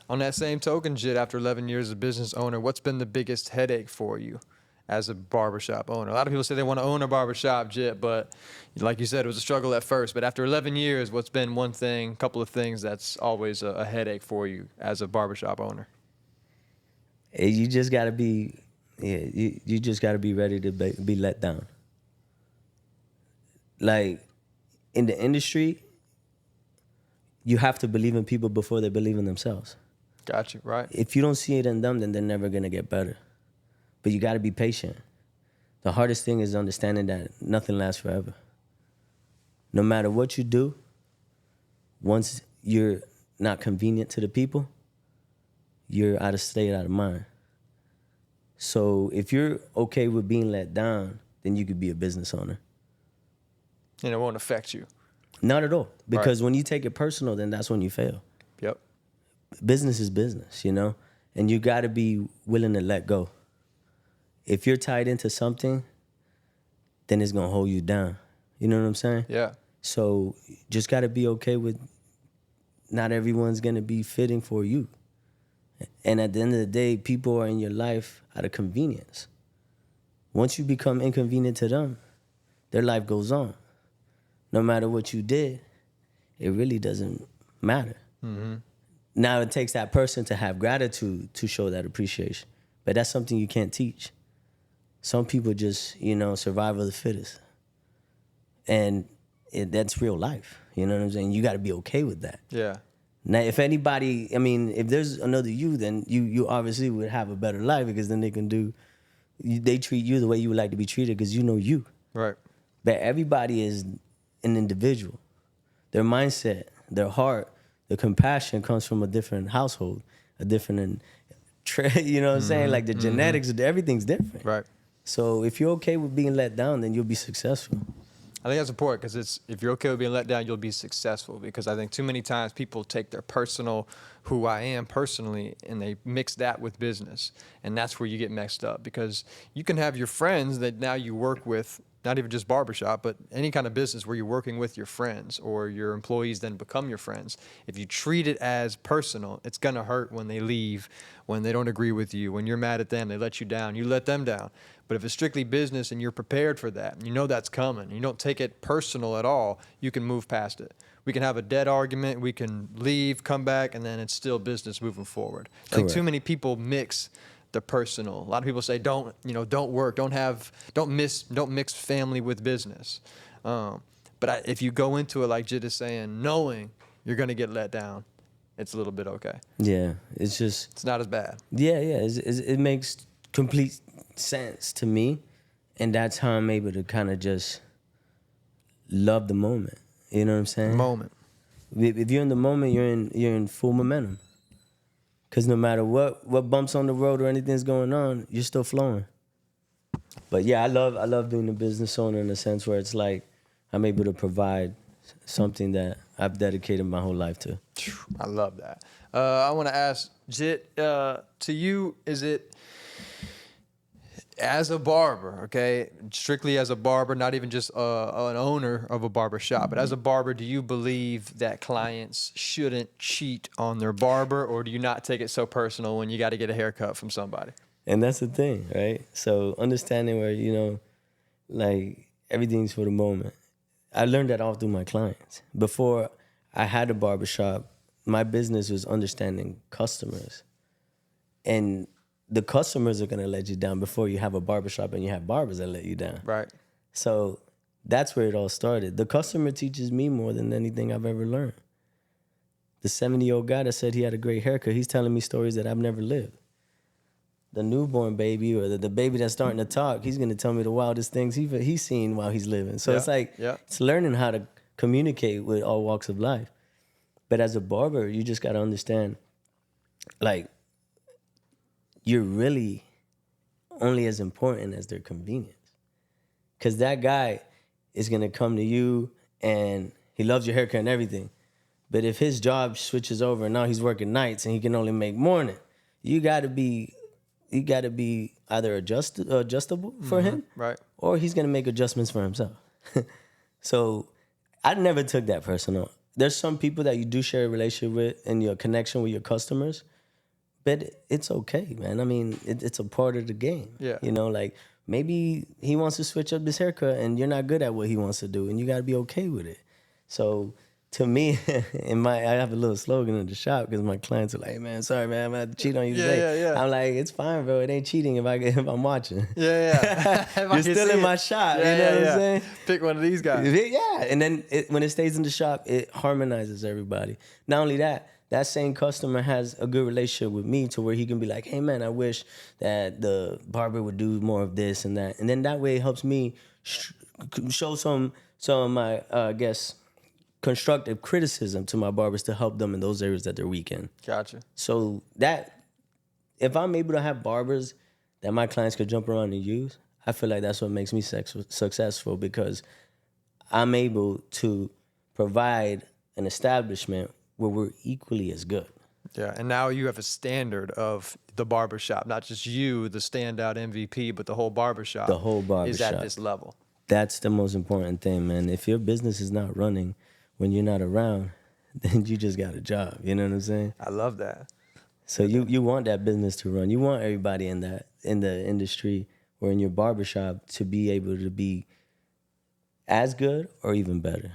On that same token, Jit, after 11 years as a business owner, what's been the biggest headache for you as a barbershop owner? A lot of people say they want to own a barbershop, Jit, but like you said, it was a struggle at first. But after 11 years, what's been one thing, couple of things that's always a headache for you as a barbershop owner? You just gotta be, you just gotta be ready to be let down. Like in the industry, you have to believe in people before they believe in themselves. Got you, right? If you don't see it in them, then they're never gonna get better. But you gotta be patient. The hardest thing is understanding that nothing lasts forever. No matter what you do, once you're not convenient to the people, you're out of state, out of mind. So if you're okay with being let down, then you could be a business owner. And it won't affect you. Not at all. Because Right. when you take it personal, then that's when you fail. Yep. Business is business, you know? And you got to be willing to let go. If you're tied into something, then it's going to hold you down. You know what I'm saying? Yeah. So just got to be okay with not everyone's going to be fitting for you. And at the end of the day, people are in your life out of convenience. Once you become inconvenient to them, their life goes on. No matter what you did, it really doesn't matter. Mm-hmm. Now it takes that person to have gratitude to show that appreciation. But that's something you can't teach. Some people just, survival of the fittest. And that's real life. You know what I'm saying? You got to be okay with that. Yeah. Now, if anybody, if there's another you, then you obviously would have a better life because then they treat you the way you would like to be treated because you know you. Right. But everybody is an individual. Their mindset, their heart, their compassion comes from a different household, a different, you know what I'm saying? Like the genetics, everything's different. Right. So if you're okay with being let down, then you'll be successful. I think that's important because if you're okay with being let down, you'll be successful. Because I think too many times people take their personal, who I am personally, and they mix that with business. And that's where you get mixed up because you can have your friends that now you work with, not even just barbershop, but any kind of business where you're working with your friends or your employees then become your friends. If you treat it as personal, it's going to hurt when they leave, when they don't agree with you, when you're mad at them, they let you down, you let them down. But if it's strictly business and you're prepared for that, and you know that's coming, you don't take it personal at all, you can move past it. We can have a dead argument, we can leave, come back, and then it's still business moving forward. I think too many people mix the personal. A lot of people say don't work, don't mix family with business. But if you go into it like Jid is saying, knowing you're gonna get let down, it's a little bit okay. Yeah, it's not as bad. Yeah, it makes complete sense to me, and that's how I'm able to kind of just love the moment. You know what I'm saying? The moment. If you're in the moment, you're in full momentum. Because no matter what bumps on the road or anything's going on, you're still flowing. But yeah, I love being a business owner in the sense where it's like I'm able to provide something that I've dedicated my whole life to. I love that. I want to ask Jit, to you, is it as a barber, okay, strictly as a barber, not even just an owner of a barber shop, but as a barber, do you believe that clients shouldn't cheat on their barber, or do you not take it so personal when you got to get a haircut from somebody? And that's the thing, right? So understanding where, like everything's for the moment. I learned that all through my clients. Before I had a barbershop, my business was understanding customers. And the customers are going to let you down before you have a barbershop and you have barbers that let you down. Right. So that's where it all started. The customer teaches me more than anything I've ever learned. The 70-year-old guy that said he had a great haircut, he's telling me stories that I've never lived. The newborn baby or the baby that's starting to talk, he's going to tell me the wildest things he's seen while he's living. So it's like, it's learning how to communicate with all walks of life. But as a barber, you just got to understand, like, you're really only as important as their convenience. Because that guy is going to come to you and he loves your haircut and everything. But if his job switches over and now he's working nights and he can only make morning, you got to be either adjustable for him, right, or he's going to make adjustments for himself. So I never took that personal. There's some people that you do share a relationship with and your connection with your customers, But it's okay, man. I mean, it's a part of the game. Yeah. You know, like maybe he wants to switch up his haircut and you're not good at what he wants to do, and you got to be okay with it. So to me, I have a little slogan in the shop because my clients are like, "Hey, man, sorry, man, I'm gonna have to cheat on you today." Yeah. I'm like, "It's fine, bro. It ain't cheating if I'm watching." Yeah. You're still in my shop. You know what I'm saying? Pick one of these guys. Yeah, and then when it stays in the shop, it harmonizes everybody. Not only that, that same customer has a good relationship with me to where he can be like, "Hey, man, I wish that the barber would do more of this and that," and then that way it helps me show some of my, I guess, constructive criticism to my barbers to help them in those areas that they're weak in. Gotcha. So that if I'm able to have barbers that my clients could jump around and use, I feel like that's what makes me successful because I'm able to provide an establishment where we're equally as good. Yeah, and now you have a standard of the barbershop, not just you, the standout MVP, but the whole barbershop. The whole is barbershop. at this level. That's the most important thing, man. If your business is not running when you're not around, then you just got a job. You know what I'm saying? I love that. So you want that business to run. You want everybody in the industry or in your barbershop to be able to be as good or even better.